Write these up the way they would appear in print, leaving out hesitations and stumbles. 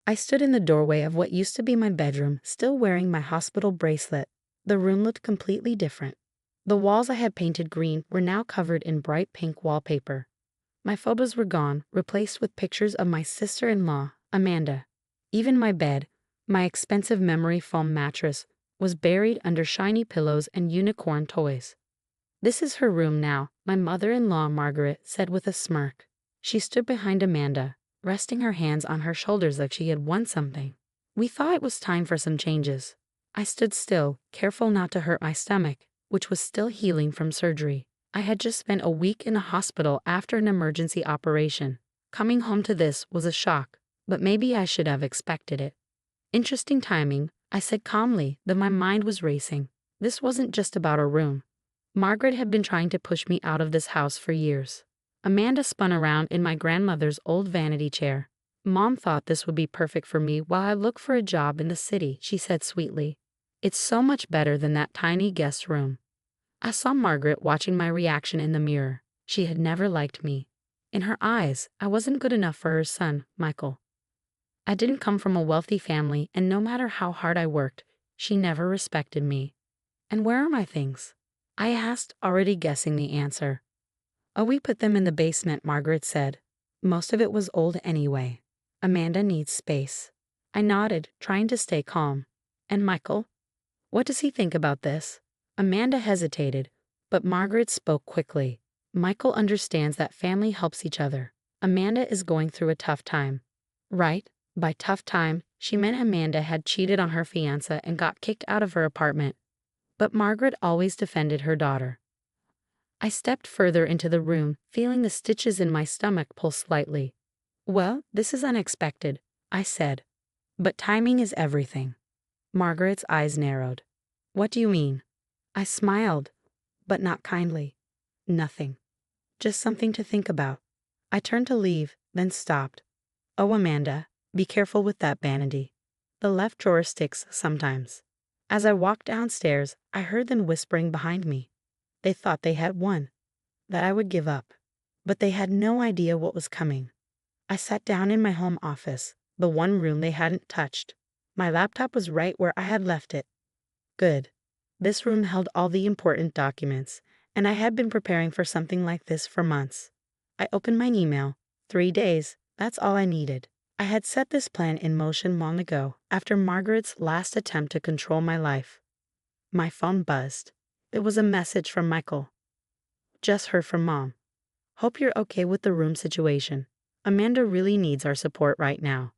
I stood in the doorway of what used to be my bedroom, still wearing my hospital bracelet. The room looked completely different. The walls I had painted green were now covered in bright pink wallpaper. My photos were gone, replaced with pictures of my sister-in-law, Amanda. Even my bed, my expensive memory foam mattress, was buried under shiny pillows and unicorn toys. "This is her room now," my mother-in-law Margaret said with a smirk. She stood behind Amanda, resting her hands on her shoulders like she had won something. "We thought it was time for some changes." I stood still, careful not to hurt my stomach, which was still healing from surgery. I had just spent a week in a hospital after an emergency operation. Coming home to this was a shock, but maybe I should have expected it. "Interesting timing," I said calmly, though my mind was racing. This wasn't just about a room. Margaret had been trying to push me out of this house for years. Amanda spun around in my grandmother's old vanity chair. "Mom thought this would be perfect for me while I look for a job in the city," she said sweetly. "It's so much better than that tiny guest room." I saw Margaret watching my reaction in the mirror. She had never liked me. In her eyes, I wasn't good enough for her son, Michael. I didn't come from a wealthy family, and no matter how hard I worked, she never respected me. "And where are my things?" I asked, already guessing the answer. "Oh, we put them in the basement," Margaret said. "Most of it was old anyway. Amanda needs space." I nodded, trying to stay calm. "And Michael? What does he think about this?" Amanda hesitated, but Margaret spoke quickly. "Michael understands that family helps each other. Amanda is going through a tough time." Right? By tough time, she meant Amanda had cheated on her fiancé and got kicked out of her apartment. But Margaret always defended her daughter. I stepped further into the room, feeling the stitches in my stomach pulse slightly. "Well, this is unexpected," I said. "But timing is everything." Margaret's eyes narrowed. "What do you mean?" I smiled, but not kindly. "Nothing. Just something to think about." I turned to leave, then stopped. "Oh, Amanda, be careful with that vanity. The left drawer sticks sometimes." As I walked downstairs, I heard them whispering behind me. They thought they had won, that I would give up. But they had no idea what was coming. I sat down in my home office, the one room they hadn't touched. My laptop was right where I had left it. Good. This room held all the important documents, and I had been preparing for something like this for months. I opened my email. 3 days, that's all I needed. I had set this plan in motion long ago, after Margaret's last attempt to control my life. My phone buzzed. It was a message from Michael. "Just heard from Mom. Hope you're okay with the room situation. Amanda really needs our support right now."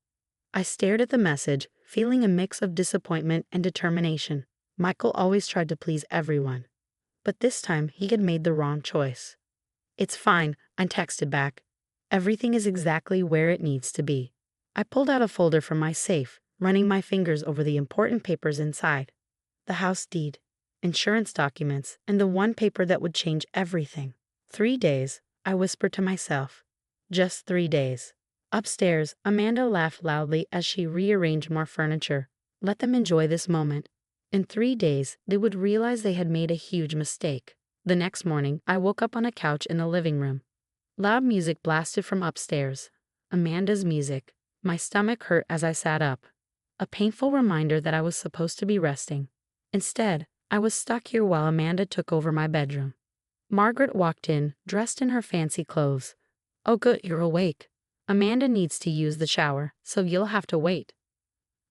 I stared at the message, feeling a mix of disappointment and determination. Michael always tried to please everyone. But this time he had made the wrong choice. "It's fine," I texted back. "Everything is exactly where it needs to be." I pulled out a folder from my safe, running my fingers over the important papers inside. The house deed, insurance documents, and the one paper that would change everything. 3 days, I whispered to myself. Just 3 days. Upstairs, Amanda laughed loudly as she rearranged more furniture. Let them enjoy this moment. In 3 days, they would realize they had made a huge mistake. The next morning, I woke up on a couch in the living room. Loud music blasted from upstairs. Amanda's music. My stomach hurt as I sat up. A painful reminder that I was supposed to be resting. Instead, I was stuck here while Amanda took over my bedroom. Margaret walked in, dressed in her fancy clothes. "Oh good, you're awake. Amanda needs to use the shower, so you'll have to wait."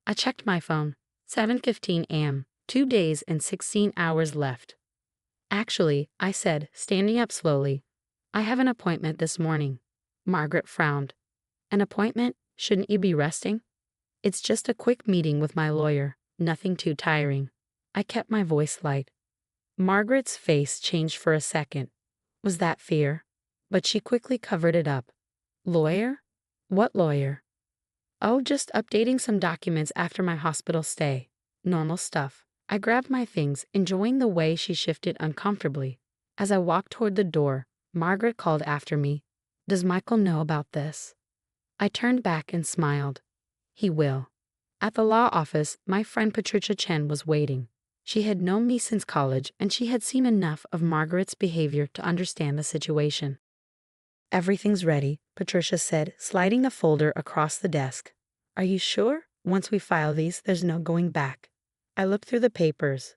I checked my phone. 7:15 a.m. 2 days and 16 hours left. "Actually," I said, standing up slowly, "I have an appointment this morning." Margaret frowned. "An appointment? Shouldn't you be resting?" "It's just a quick meeting with my lawyer, nothing too tiring." I kept my voice light. Margaret's face changed for a second. Was that fear? But she quickly covered it up. "Lawyer? What lawyer?" "Oh, just updating some documents after my hospital stay. Normal stuff." I grabbed my things, enjoying the way she shifted uncomfortably. As I walked toward the door, Margaret called after me. "Does Michael know about this?" I turned back and smiled. "He will." At the law office, my friend Patricia Chen was waiting. She had known me since college, and she had seen enough of Margaret's behavior to understand the situation. "Everything's ready," Patricia said, sliding a folder across the desk. Are you sure? Once we file these, there's no going back. I looked through the papers.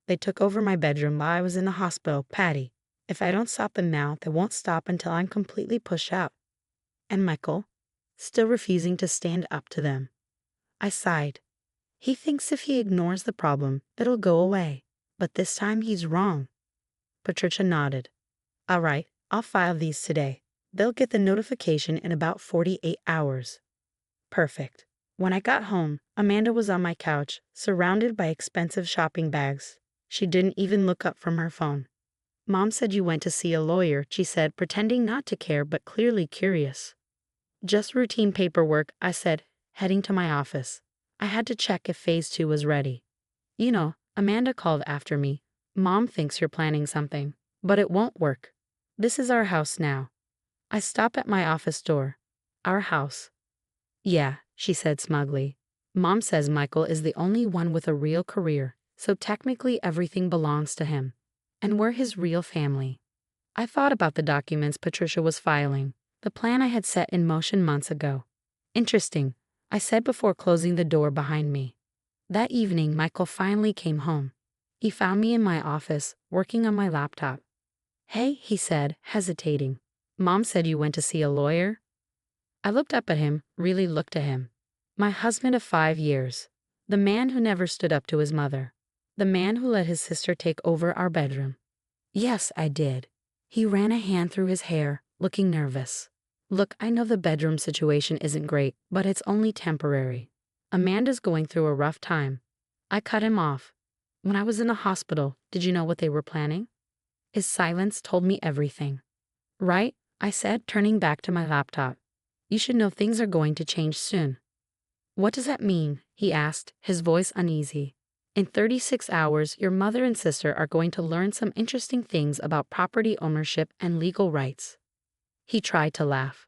They took over my bedroom while I was in the hospital, Patty. If I don't stop them now, they won't stop until I'm completely pushed out. And Michael, still refusing to stand up to them. I sighed. He thinks if he ignores the problem, it'll go away. But this time he's wrong. Patricia nodded. All right, I'll file these today. They'll get the notification in about 48 hours. Perfect. When I got home, Amanda was on my couch, surrounded by expensive shopping bags. She didn't even look up from her phone. Mom said you went to see a lawyer, she said, pretending not to care but clearly curious. Just routine paperwork, I said, heading to my office. I had to check if phase 2 was ready. You know, Amanda called after me. Mom thinks you're planning something, but it won't work. This is our house now. I stop at my office door. Our house. Yeah, she said smugly. Mom says Michael is the only one with a real career, so technically everything belongs to him. And we're his real family. I thought about the documents Patricia was filing, the plan I had set in motion months ago. Interesting, I said before closing the door behind me. That evening, Michael finally came home. He found me in my office, working on my laptop. Hey, he said, hesitating. Mom said you went to see a lawyer? I looked up at him, really looked at him. My husband of 5 years. The man who never stood up to his mother. The man who let his sister take over our bedroom. Yes, I did. He ran a hand through his hair, looking nervous. Look, I know the bedroom situation isn't great, but it's only temporary. Amanda's going through a rough time. I cut him off. When I was in the hospital, did you know what they were planning? His silence told me everything. Right, I said, turning back to my laptop. You should know things are going to change soon. What does that mean? He asked, his voice uneasy. In 36 hours, your mother and sister are going to learn some interesting things about property ownership and legal rights. He tried to laugh.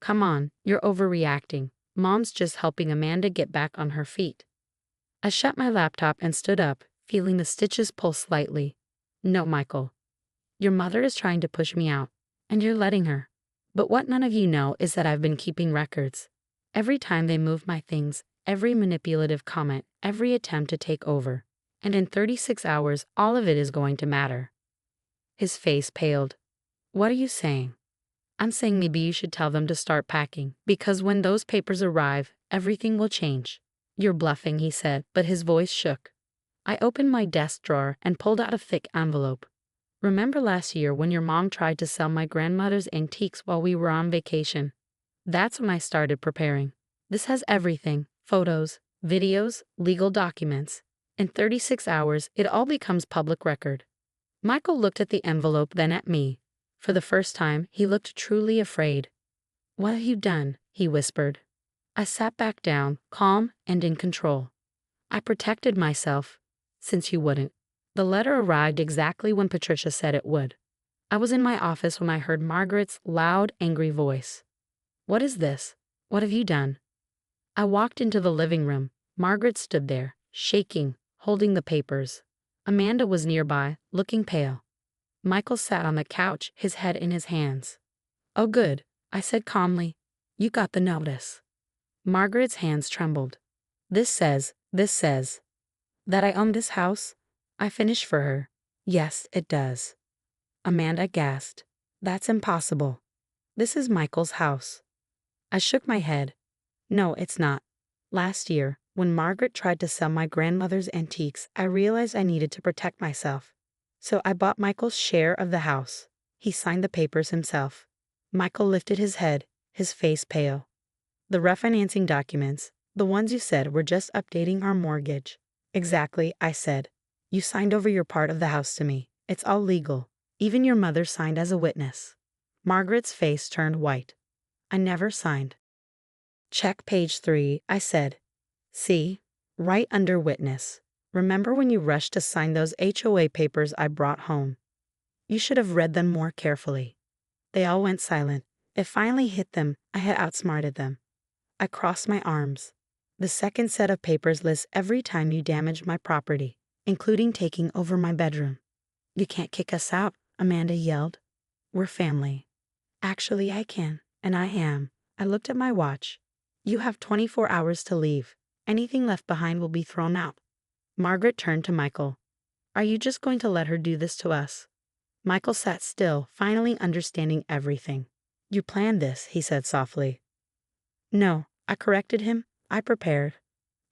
Come on, you're overreacting. Mom's just helping Amanda get back on her feet. I shut my laptop and stood up, feeling the stitches pull slightly. No, Michael. Your mother is trying to push me out, and you're letting her. But what none of you know is that I've been keeping records. Every time they move my things, every manipulative comment, every attempt to take over. And in 36 hours, all of it is going to matter. His face paled. What are you saying? I'm saying maybe you should tell them to start packing, because when those papers arrive, everything will change. You're bluffing, he said, but his voice shook. I opened my desk drawer and pulled out a thick envelope. Remember last year when your mom tried to sell my grandmother's antiques while we were on vacation? That's when I started preparing. This has everything: photos, videos, legal documents. In 36 hours, it all becomes public record. Michael looked at the envelope, then at me. For the first time, he looked truly afraid. What have you done? He whispered. I sat back down, calm and in control. I protected myself, since you wouldn't. The letter arrived exactly when Patricia said it would. I was in my office when I heard Margaret's loud, angry voice. What is this? What have you done? I walked into the living room. Margaret stood there, shaking, holding the papers. Amanda was nearby, looking pale. Michael sat on the couch, his head in his hands. Oh good, I said calmly. You got the notice. Margaret's hands trembled. This says that I own this house? I finished for her. Yes, it does. Amanda gasped. That's impossible. This is Michael's house. I shook my head. No, it's not. Last year, when Margaret tried to sell my grandmother's antiques, I realized I needed to protect myself. So I bought Michael's share of the house. He signed the papers himself. Michael lifted his head, his face pale. The refinancing documents, the ones you said were just updating our mortgage. Exactly, I said. You signed over your part of the house to me. It's all legal. Even your mother signed as a witness. Margaret's face turned white. I never signed. Check page 3, I said. See? Right under witness. Remember when you rushed to sign those HOA papers I brought home? You should have read them more carefully. They all went silent. It finally hit them. I had outsmarted them. I crossed my arms. The second set of papers lists every time you damaged my property, including taking over my bedroom. You can't kick us out, Amanda yelled. We're family. Actually, I can, and I am. I looked at my watch. You have 24 hours to leave. Anything left behind will be thrown out. Margaret turned to Michael. Are you just going to let her do this to us? Michael sat still, finally understanding everything. You planned this, he said softly. No, I corrected him. I prepared.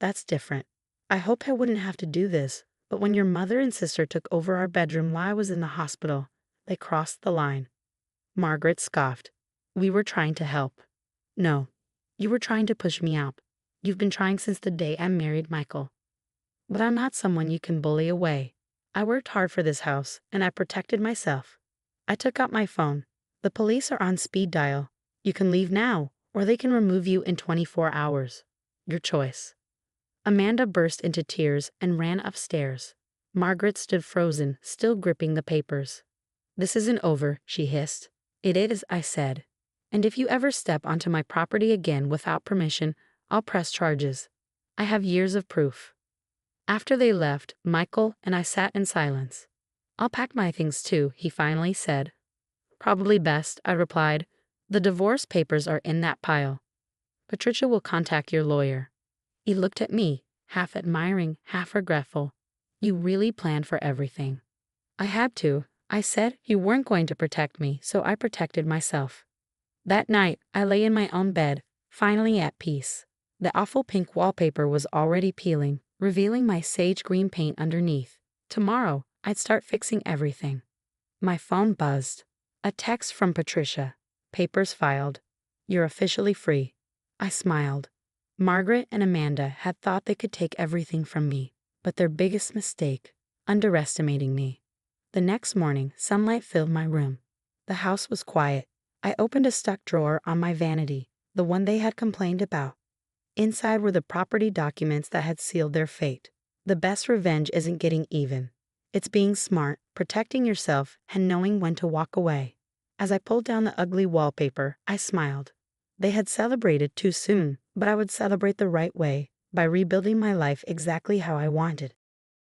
That's different. I hoped I wouldn't have to do this, but when your mother and sister took over our bedroom while I was in the hospital, they crossed the line. Margaret scoffed. We were trying to help. No, you were trying to push me out. You've been trying since the day I married Michael. But I'm not someone you can bully away. I worked hard for this house, and I protected myself. I took out my phone. The police are on speed dial. You can leave now, or they can remove you in 24 hours. Your choice. Amanda burst into tears and ran upstairs. Margaret stood frozen, still gripping the papers. This isn't over, she hissed. It is, I said. And if you ever step onto my property again without permission, I'll press charges. I have years of proof. After they left, Michael and I sat in silence. I'll pack my things too, he finally said. Probably best, I replied. The divorce papers are in that pile. Patricia will contact your lawyer. He looked at me, half admiring, half regretful. You really planned for everything. I had to. I said you weren't going to protect me, so I protected myself. That night, I lay in my own bed, finally at peace. The awful pink wallpaper was already peeling, revealing my sage green paint underneath. Tomorrow, I'd start fixing everything. My phone buzzed. A text from Patricia. Papers filed. You're officially free. I smiled. Margaret and Amanda had thought they could take everything from me, but their biggest mistake, underestimating me. The next morning, sunlight filled my room. The house was quiet. I opened a stuck drawer on my vanity, the one they had complained about. Inside were the property documents that had sealed their fate. The best revenge isn't getting even. It's being smart, protecting yourself, and knowing when to walk away. As I pulled down the ugly wallpaper, I smiled. They had celebrated too soon, but I would celebrate the right way, by rebuilding my life exactly how I wanted.